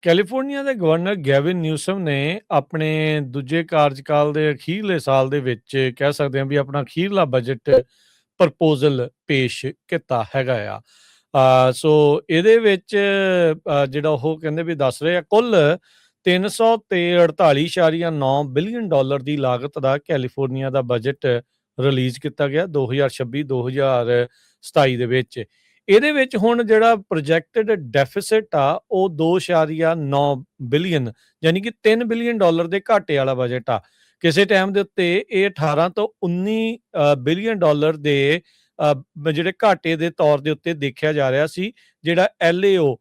California ਦੇ governor Gavin Newsom ਨੇ ਆਪਣੇ ਦੂਜੇ ਕਾਰਜਕਾਲ ਦੇ ਅਖੀਰਲੇ ਸਾਲ ਦੇ ਵਿੱਚ ਕਹਿ ਸਕਦੇ ਹਾਂ ਵੀ ਆਪਣਾ ਅਖੀਰਲਾ ਬਜਟ ਪ੍ਰਪੋਜ਼ਲ ਪੇਸ਼ ਕੀਤਾ ਹੈਗਾ ਆ। ਸੋ ਇਹਦੇ ਵਿੱਚ ਜਿਹੜਾ ਉਹ ਕਹਿੰਦੇ ਵੀ ਦੱਸ ਰਹੇ ਆ ਕੁੱਲ 348.9 ਬਿਲੀਅਨ ਡਾਲਰ ਦੀ ਲਾਗਤ ਦਾ ਕੈਲੀਫੋਰਨੀਆ ਦਾ ਬਜਟ ਰਿਲੀਜ਼ ਕੀਤਾ ਗਿਆ 2026-2027 ਦੇ ਵਿੱਚ। ਇਹਦੇ ਵਿੱਚ ਹੁਣ ਜਿਹੜਾ ਪ੍ਰੋਜੈਕਟਡ ਡੈਫਿਸਿਟ ਆ ਉਹ 2.9 ਬਿਲੀਅਨ ਯਾਨੀ ਕਿ 3 ਬਿਲੀਅਨ ਡਾਲਰ ਦੇ ਘਾਟੇ ਵਾਲਾ ਬਜਟ ਆ। ਕਿਸੇ ਟਾਈਮ ਦੇ ਉੱਤੇ ਇਹ 18 ਤੋਂ 19 ਬਿਲੀਅਨ ਡਾਲਰ ਦੇ ਜਿਹੜੇ ਘਾਟੇ ਦੇ ਤੌਰ ਦੇ ਉੱਤੇ ਦੇਖਿਆ ਜਾ ਰਿਹਾ ਸੀ। ਜਿਹੜਾ LAO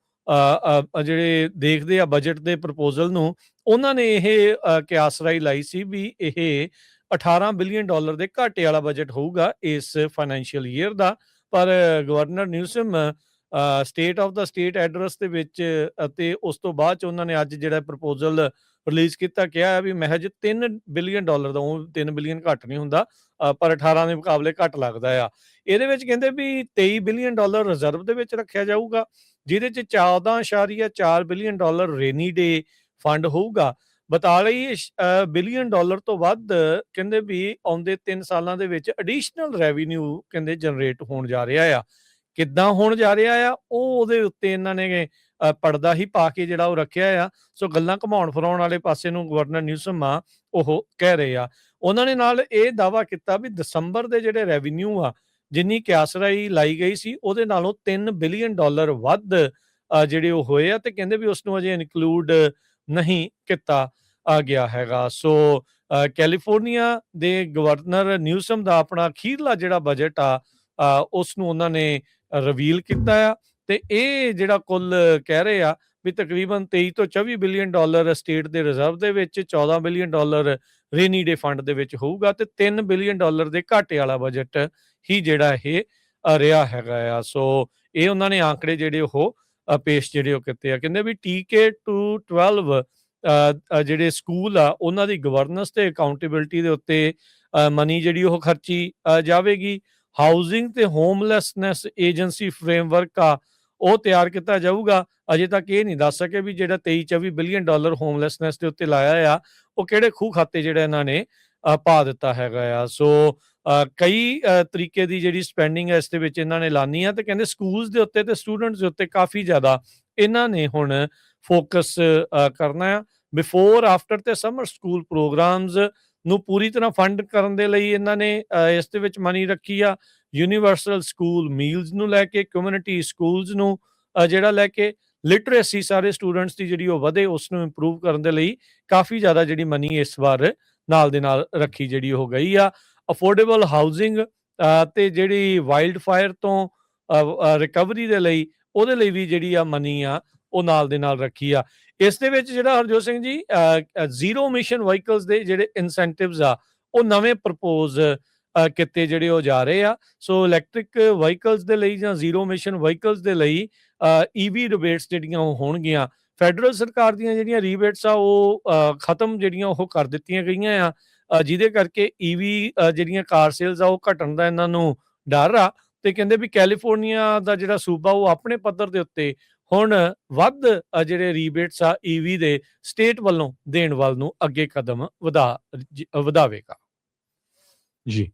ਜਿਹੜੇ ਦੇਖਦੇ ਆ ਬਜਟ ਦੇ ਪ੍ਰਪੋਜ਼ਲ ਨੂੰ, ਉਹਨਾਂ ਨੇ ਇਹ ਕਿਆਸਰਾਈ ਲਾਈ ਸੀ ਵੀ ਇਹ 18 ਬਿਲੀਅਨ ਡਾਲਰ ਦੇ ਘਾਟੇ ਵਾਲਾ ਬਜਟ ਹੋਊਗਾ ਇਸ ਫਾਈਨੈਂਸ਼ੀਅਲ ਈਅਰ ਦਾ। ਪਰ governor Newsom state of the state address ਦੇ ਵਿੱਚ ਅਤੇ ਉਸ ਤੋਂ ਬਾਅਦ ਚ ਉਹਨਾਂ ਨੇ ਅੱਜ ਜਿਹੜਾ ਪ੍ਰਪੋਜ਼ਲ ਰਿਲੀਜ਼ ਕੀਤਾ ਕਿਹਾ ਹੈ ਵੀ ਮਹਿਜ 3 ਬਿਲੀਅਨ ਡਾਲਰ ਦਾ, ਉਹ 3 ਬਿਲੀਅਨ ਘੱਟ ਨਹੀਂ ਹੁੰਦਾ ਪਰ 18 ਦੇ ਮੁਕਾਬਲੇ ਘੱਟ ਲੱਗਦਾ ਆ। ਇਹਦੇ ਵਿੱਚ ਕਹਿੰਦੇ ਵੀ 23 ਬਿਲੀਅਨ ਡਾਲਰ ਰਿਜ਼ਰਵ ਦੇ ਵਿੱਚ ਰੱਖਿਆ ਜਾਊਗਾ, ਜਿਹਦੇ ਚ 14.4 ਬਿਲੀਅਨ ਡਾਲਰ ਰੇਨੀ ਡੇ ਫੰਡ ਹੋਊਗਾ। 42 ਬਿਲੀਅਨ ਡਾਲਰ ਤੋਂ ਵੱਧ ਕਹਿੰਦੇ ਵੀ ਆਉਂਦੇ 3 ਸਾਲਾਂ ਦੇ ਵਿੱਚ ਐਡੀਸ਼ਨਲ ਰੈਵਨਿਊ ਕਹਿੰਦੇ ਜਨਰੇਟ ਹੋਣ ਜਾ ਰਿਹਾ ਆ। ਕਿੱਦਾਂ ਹੋਣ ਜਾ ਰਿਹਾ ਆ ਉਹ ਉਹਦੇ ਉੱਤੇ ਇਹਨਾਂ ਨੇ ਪਰਦਾ ਹੀ ਪਾ ਕੇ ਜਿਹੜਾ ਉਹ ਰੱਖਿਆ ਆ। ਸੋ ਗੱਲਾਂ ਘਮਾਉਣ ਫਿਰਾਉਣ ਵਾਲੇ ਪਾਸੇ ਨੂੰ ਗਵਰਨਰ ਨਿਊਸਮ ਆ ਉਹ ਕਹਿ ਰਹੇ ਆ। ਉਹਨਾਂ ਨੇ ਨਾਲ ਇਹ ਦਾਅਵਾ ਕੀਤਾ ਵੀ ਦਸੰਬਰ ਦੇ ਜਿਹੜੇ ਰੈਵਨਿਊ ਆ ਜਿੰਨੀ ਕਿਆਸਰਾਈ ਲਾਈ ਗਈ ਸੀ ਉਹਦੇ ਨਾਲੋਂ 3 ਬਿਲੀਅਨ ਡਾਲਰ ਵੱਧ ਜਿਹੜੇ ਉਹ ਹੋਏ ਆ, ਤੇ ਕਹਿੰਦੇ ਵੀ ਉਸ ਨੂੰ ਅਜੇ ਇਨਕਲੂਡ ਨਹੀਂ ਕੀਤਾ ਗਿਆ ਹੈਗਾ। ਸੋ ਕੈਲੀਫੋਰਨੀਆ ਦੇ ਗਵਰਨਰ ਨਿਊਸਮ ਦਾ ਆਪਣਾ ਅਖੀਰਲਾ ਜਿਹੜਾ ਬਜਟ ਆ ਉਸ ਨੂੰ ਉਹਨਾਂ ਨੇ ਰਿਵੀਲ ਕੀਤਾ ਆ, ਤੇ ਇਹ ਜਿਹੜਾ ਕੁੱਲ ਕਹਿ ਰਹੇ ਆ ਵੀ ਤਕਰੀਬਨ 23 ਤੋਂ 24 ਬਿਲੀਅਨ ਡਾਲਰ ਸਟੇਟ ਦੇ ਰਿਜ਼ਰਵ ਦੇ ਵਿੱਚ, 14 ਬਿਲੀਅਨ ਡਾਲਰ ਰੇਨੀ ਡੇ ਫੰਡ ਦੇ ਵਿੱਚ ਹੋਊਗਾ, ਤੇ 3 ਬਿਲੀਅਨ ਡਾਲਰ ਦੇ ਘਾਟੇ ਵਾਲਾ ਬਜਟ ਹੀ ਜਿਹੜਾ ਇਹ ਰਿਹਾ ਹੈਗਾ ਆ। ਸੋ ਇਹ ਉਹਨਾਂ ਨੇ ਆંકੜੇ ਜਿਹੜੇ ਉਹ ਪੇਸ਼ ਜਿਹੜੇ ਉਹ ਕੀਤੇ ਆ। ਕਹਿੰਦੇ ਵੀ TK to 12 ਜਿਹੜੇ ਸਕੂਲ ਆ ਉਹਨਾਂ ਦੀ ਗਵਰਨੈਂਸ ਤੇ ਅਕਾਊਂਟੇਬਿਲਟੀ ਦੇ ਉੱਤੇ ਮਨੀ ਜਿਹੜੀ ਉਹ ਖਰਚੀ ਜਾਵੇਗੀ। ਹਾਊਸਿੰਗ ਤੇ ਹੋਮਲੈਸਨੈਸ ਏਜੰਸੀ ਫਰੇਮਵਰਕ ਆ ਉਹ ਤਿਆਰ ਕੀਤਾ ਜਾਊਗਾ। ਅਜੇ ਤੱਕ ਇਹ ਨਹੀਂ ਦੱਸ ਸਕੇ ਵੀ ਜਿਹੜਾ 23-24 ਬਿਲੀਅਨ ਡਾਲਰ ਹੋਮਲੈਸਨੈਸ ਦੇ ਉੱਤੇ ਲਾਇਆ ਆ ਉਹ ਕਿਹੜੇ ਖੂਹ ਖਾਤੇ ਜਿਹੜੇ ਇਹਨਾਂ ਨੇ ਪਾ ਦਿੱਤਾ ਹੈਗਾ ਆ। ਸੋ ਕਈ ਤਰੀਕੇ ਦੀ ਜਿਹੜੀ ਸਪੈਂਡਿੰਗ ਹੈ ਇਸ ਦੇ ਵਿੱਚ ਇਹਨਾਂ ਨੇ ਲਾਨੀ ਆ, ਤੇ ਕਹਿੰਦੇ ਸਕੂਲਸ ਦੇ ਉੱਤੇ ਤੇ ਸਟੂਡੈਂਟਸ ਦੇ ਉੱਤੇ ਕਾਫੀ ਜ਼ਿਆਦਾ ਇਹਨਾਂ ਨੇ ਹੁਣ ਫੋਕਸ ਕਰਨਾ ਆ। ਬਿਫੋਰ ਆਫਟਰ ਤੇ ਸਮਰ ਸਕੂਲ ਪ੍ਰੋਗਰਾਮਸ ਨੂੰ ਪੂਰੀ ਤਰ੍ਹਾਂ ਫੰਡ ਕਰਨ ਦੇ ਲਈ ਇਹਨਾਂ ਨੇ ਇਸ ਦੇ ਵਿੱਚ ਮਨੀ ਰੱਖੀ ਆ। ਯੂਨੀਵਰਸਲ ਸਕੂਲ ਮੀਲਸ ਨੂੰ ਲੈ ਕੇ, ਕਮਿਊਨਿਟੀ ਸਕੂਲਸ ਨੂੰ ਜਿਹੜਾ ਲੈ ਕੇ, ਲਿਟਰੇਸੀ ਸਾਰੇ ਸਟੂਡੈਂਟਸ ਦੀ ਜਿਹੜੀ ਉਹ ਵਧੇ ਉਸ ਨੂੰ ਇੰਪਰੂਵ ਕਰਨ ਦੇ ਲਈ ਕਾਫੀ ਜ਼ਿਆਦਾ ਜਿਹੜੀ ਮਨੀ ਇਸ ਵਾਰ ਨਾਲ ਦੇ ਨਾਲ ਰੱਖੀ ਜਿਹੜੀ ਹੋ ਗਈ ਆ। ਅਫੋਰਡੇਬਲ ਹਾਊਸਿੰਗ ਤੇ ਜਿਹੜੀ ਵਾਈਲਡ ਫਾਇਰ ਤੋਂ ਰਿਕਵਰੀ ਦੇ ਲਈ ਉਹਦੇ ਲਈ ਵੀ ਜਿਹੜੀ ਆ ਮਨੀ ਆ ਉਹ ਨਾਲ ਦੇ ਨਾਲ ਰੱਖੀ ਆ। ਇਸ ਦੇ ਵਿੱਚ ਜਿਹੜਾ Harjot Singh ji zero emission vehicles ਦੇ ਜਿਹੜੇ ਇਨਸੈਂਟਿਵਸ ਆ ਉਹ ਨਵੇਂ ਪ੍ਰਪੋਜ਼ ਕੀਤੇ ਜਿਹੜੇ ਉਹ ਜਾ ਰਹੇ ਆ। ਸੋ ਇਲੈਕਟ੍ਰਿਕ ਵਹੀਕਲਸ ਦੇ ਲਈ ਜਾਂ ਜ਼ੀਰੋ ਇਮਿਸ਼ਨ ਵਹੀਕਲਸ ਦੇ ਲਈ EV ਰਿਬੇਟਸ ਜਿਹੜੀਆਂ ਉਹ ਹੋਣਗੀਆਂ। ਫੈਡਰਲ ਸਰਕਾਰ ਦੀਆਂ ਜਿਹੜੀਆਂ ਰੀਬੇਟਸ ਆ ਉਹ ਖਤਮ ਜਿਹੜੀਆਂ ਉਹ ਕਰ ਦਿੱਤੀਆਂ ਗਈਆਂ ਆ, ਜਿਹਦੇ ਕਰਕੇ EV ਜਿਹੜੀਆਂ ਕਾਰ ਸੇਲਸ ਆ ਉਹ ਘਟਣ ਦਾ ਇਹਨਾਂ ਨੂੰ ਡਰ ਆ। ਤੇ ਕਹਿੰਦੇ ਵੀ ਕੈਲੀਫੋਰਨੀਆ ਦਾ ਜਿਹੜਾ ਸੂਬਾ ਉਹ ਆਪਣੇ ਪੱਧਰ ਦੇ ਉੱਤੇ ਹੁਣ ਵੱਧ ਜਿਹੜੇ ਰੀਬੇਟਸ ਆ EV ਦੇ ਸਟੇਟ ਵੱਲੋਂ ਦੇਣ ਵੱਲ ਨੂੰ ਅੱਗੇ ਕਦਮ ਵਧਾਵੇਗਾ। ਜੀ।